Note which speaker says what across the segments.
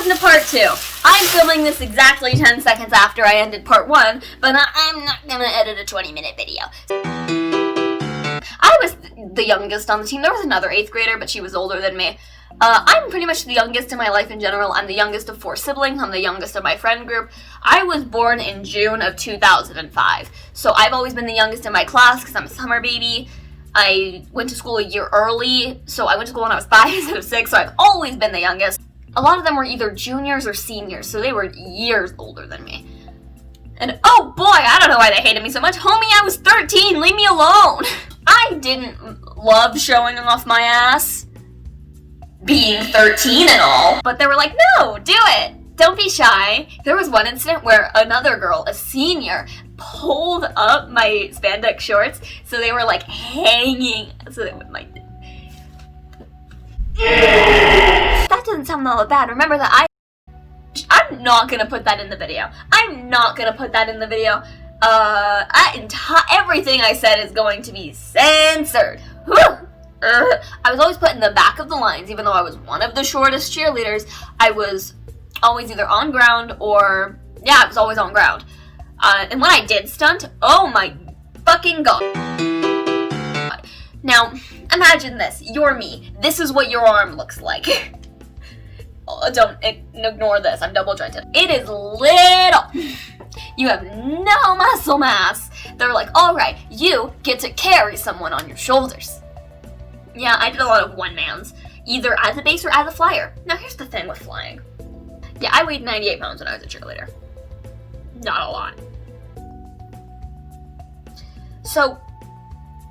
Speaker 1: welcome to part 2. I'm filming this exactly 10 seconds after I ended part 1, but I'm not gonna edit a 20-minute video. I was the youngest on the team. There was another 8th grader, but she was older than me. I'm pretty much the youngest in my life in general. I'm the youngest of 4 siblings. I'm the youngest of my friend group. I was born in June of 2005, so I've always been the youngest in my class because I'm a summer baby. I went to school a year early, so I went to school when I was 5 instead of 6, so I've always been the youngest. A lot of them were either juniors or seniors, so they were years older than me. And oh boy, I don't know why they hated me so much. Homie, I was 13, leave me alone. I didn't love showing off my ass, being 13 and all, but they were like, no, do it. Don't be shy. There was one incident where another girl, a senior, pulled up my spandex shorts, so they were like hanging, so they would like... That doesn't sound all that bad. Remember that I'm not gonna put that in the video. I'm not gonna put that in the video. Everything I said is going to be censored. I was always put in the back of the lines, even though I was one of the shortest cheerleaders. I was always either on ground or, yeah, I was always on ground. And when I did stunt, oh my fucking god. Now, imagine this. You're me. This is what your arm looks like. Don't ignore this. I'm double jointed. It is little. You have no muscle mass. They're like, all right, you get to carry someone on your shoulders. Yeah, I did a lot of one-mans, either as a base or as a flyer. Now, here's the thing with flying. Yeah, I weighed 98 pounds when I was a cheerleader. Not a lot. So,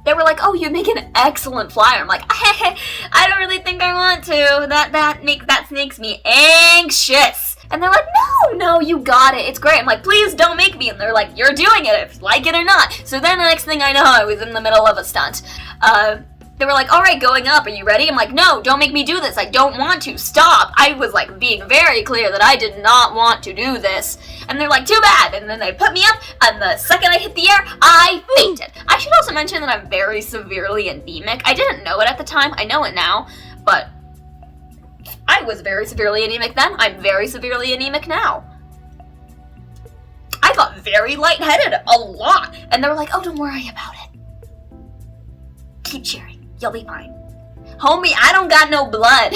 Speaker 1: they were like, oh, you make an excellent flyer. I'm like, I don't really think I want to. That makes me anxious. And they're like, no, you got it. It's great. I'm like, please don't make me. And they're like, you're doing it, if you like it or not. So then the next thing I know, I was in the middle of a stunt. They were like, all right, going up, are you ready? I'm like, no, don't make me do this. I don't want to. Stop. I was like being very clear that I did not want to do this. And they're like, too bad. And then they put me up, and the second I hit the air, I fainted. I should also mention that I'm very severely anemic. I didn't know it at the time. I know it now, but I was very severely anemic then. I'm very severely anemic now. I got very lightheaded a lot. And they were like, oh, don't worry about it. Keep cheering. You'll be fine. Homie, I don't got no blood.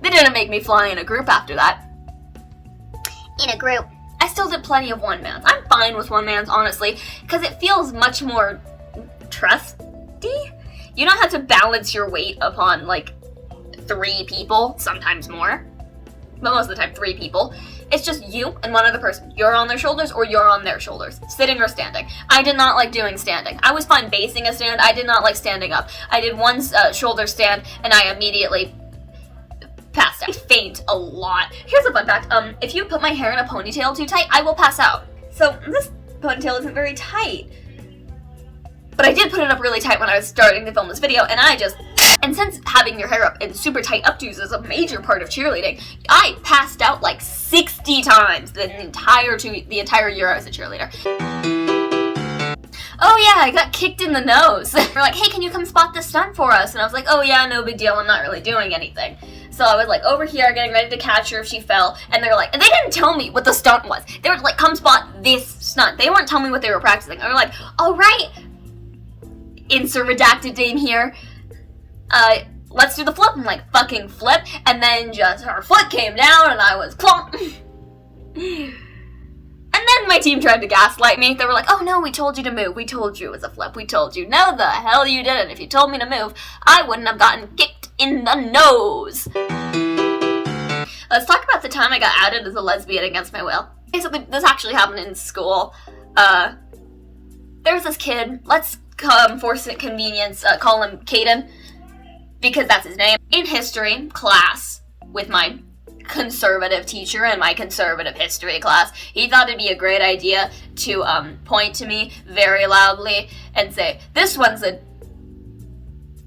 Speaker 1: They didn't make me fly in a group after that. In a group. I still did plenty of one-mans. I'm fine with one-mans, honestly, because it feels much more trusty. You don't have to balance your weight upon, like, 3 people, sometimes more. But most of the time, 3 people. It's just you and one other person. You're on their shoulders or you're on their shoulders. Sitting or standing. I did not like doing standing. I was fine basing a stand. I did not like standing up. I did one shoulder stand and I immediately passed out. I faint a lot. Here's a fun fact. If you put my hair in a ponytail too tight, I will pass out. So this ponytail isn't very tight. But I did put it up really tight when I was starting to film this video, and and since having your hair up in super tight updos is a major part of cheerleading, I passed out like 60 times the entire year I was a cheerleader. Oh yeah, I got kicked in the nose. They're like, hey, can you come spot this stunt for us? And I was like, oh yeah, no big deal, I'm not really doing anything. So I was like over here getting ready to catch her if she fell, and they were like, and they didn't tell me what the stunt was. They were like, come spot this stunt. They weren't telling me what they were practicing. They were like, all right, insert redacted name here. Let's do the flip. I'm like, fucking flip. And then just her foot came down and I was clomp. And then my team tried to gaslight me. They were like, oh no, we told you to move. We told you it was a flip. We told you. No, the hell you didn't. If you told me to move, I wouldn't have gotten kicked in the nose. Let's talk about the time I got outed as a lesbian against my will. Basically, this actually happened in school. There was this kid, let's for convenience, call him Caden, because that's his name. In history class, with my conservative teacher in my conservative history class, he thought it'd be a great idea to point to me very loudly and say, this one's a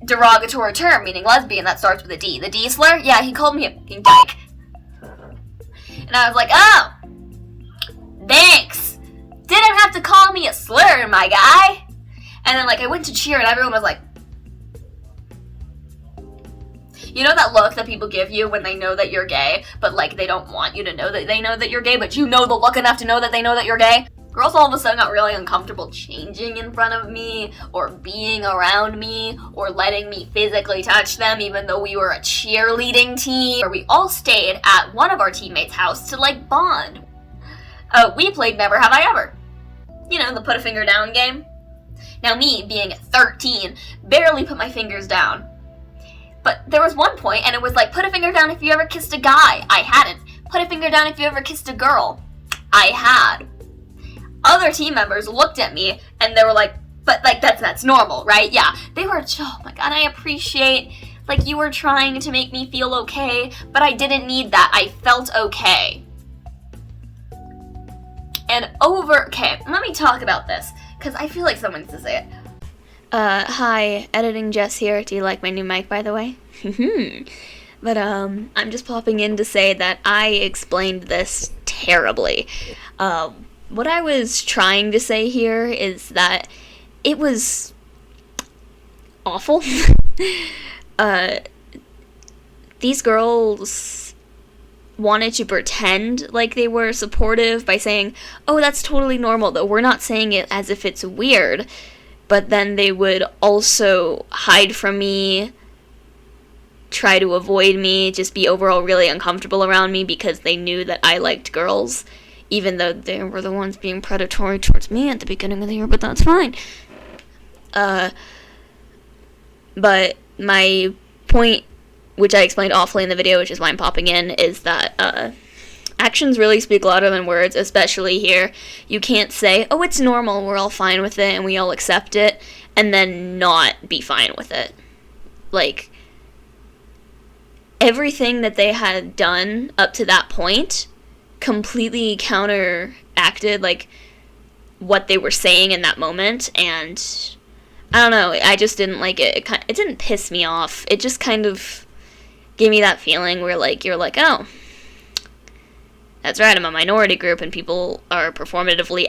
Speaker 1: derogatory term, meaning lesbian, that starts with a D. The D slur? Yeah, he called me a fucking dyke. And I was like, oh, thanks. Didn't have to call me a slur, my guy. And then, like, I went to cheer and everyone was like, You know that look that people give you when they know that you're gay, but like they don't want you to know that they know that you're gay, but you know the look enough to know that they know that you're gay? Girls all of a sudden got really uncomfortable changing in front of me, or being around me, or letting me physically touch them, even though we were a cheerleading team, where we all stayed at one of our teammates' house to like bond. We played Never Have I Ever. You know, the put a finger down game. Now me, being 13, barely put my fingers down. But there was one point, and it was like, put a finger down if you ever kissed a guy. I hadn't. Put a finger down if you ever kissed a girl. I had. Other team members looked at me, and they were like, but like, that's normal, right? Yeah. They were, oh my god, I appreciate, like, you were trying to make me feel okay, but I didn't need that. I felt okay. And okay, let me talk about this, because I feel like someone needs to say it. Hi, Editing Jess here. Do you like my new mic, by the way? But, I'm just popping in to say that I explained this terribly. What I was trying to say here is that it was awful. These girls wanted to pretend like they were supportive by saying, oh, that's totally normal, though we're not saying it as if it's weird. But then they would also hide from me, try to avoid me, just be overall really uncomfortable around me because they knew that I liked girls, even though they were the ones being predatory towards me at the beginning of the year, but that's fine. But my point, which I explained awfully in the video, which is why I'm popping in, is that, actions really speak louder than words, especially here. You can't say, oh, it's normal, we're all fine with it, and we all accept it, and then not be fine with it. Like, everything that they had done up to that point completely counteracted, like, what they were saying in that moment, and I don't know, I just didn't like it. It didn't piss me off. It just kind of gave me that feeling where, like, you're like, oh, that's right, I'm a minority group, and people are performatively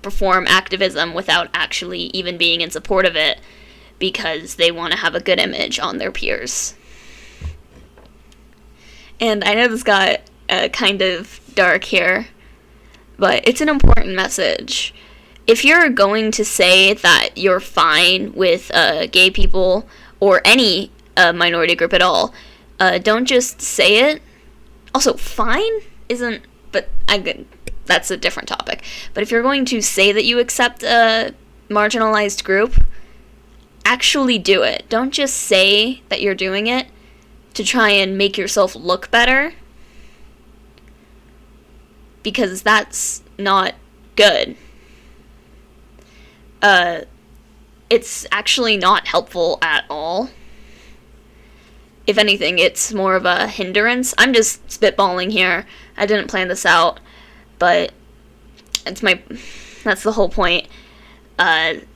Speaker 1: perform activism without actually even being in support of it because they want to have a good image on their peers. And I know this got kind of dark here, but it's an important message. If you're going to say that you're fine with gay people or any minority group at all, don't just say it. Also, fine isn't, but that's a different topic. But if you're going to say that you accept a marginalized group, actually do it. Don't just say that you're doing it to try and make yourself look better, because that's not good. It's actually not helpful at all. If anything, it's more of a hindrance. I'm just spitballing here. I didn't plan this out, but that's the whole point. Alright,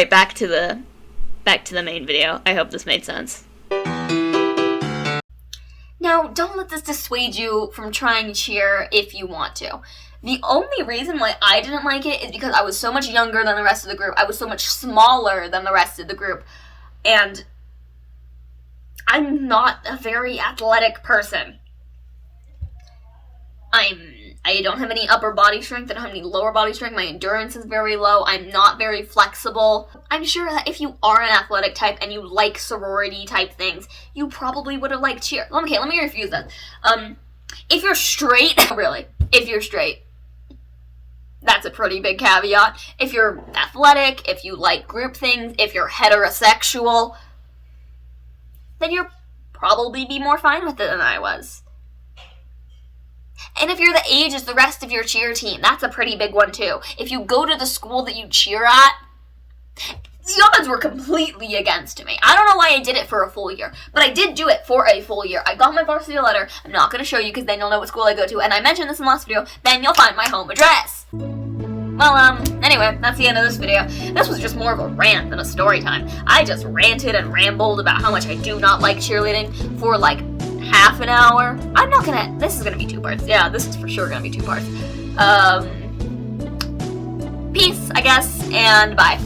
Speaker 1: back to the main video. I hope this made sense. Now, don't let this dissuade you from trying cheer if you want to. The only reason why I didn't like it is because I was so much younger than the rest of the group. I was so much smaller than the rest of the group. And I'm not a very athletic person. I don't have any upper body strength. I don't have any lower body strength. My endurance is very low. I'm not very flexible. I'm sure that if you are an athletic type and you like sorority type things, you probably would have liked cheer. Okay, let me refuse that. If you're straight, really, if you're straight, that's a pretty big caveat. If you're athletic, if you like group things, if you're heterosexual, then you'll probably be more fine with it than I was. And if you're the age as the rest of your cheer team, that's a pretty big one too. If you go to the school that you cheer at, the odds were completely against me. I don't know why I did it for a full year, but I did do it for a full year. I got my varsity letter. I'm not going to show you because then you'll know what school I go to, and I mentioned this in the last video, then you'll find my home address. Well, anyway, that's the end of this video. This was just more of a rant than a story time. I just ranted and rambled about how much I do not like cheerleading for like half an hour. This is gonna be 2 parts. Yeah, this is for sure gonna be 2 parts. Peace, I guess, and bye.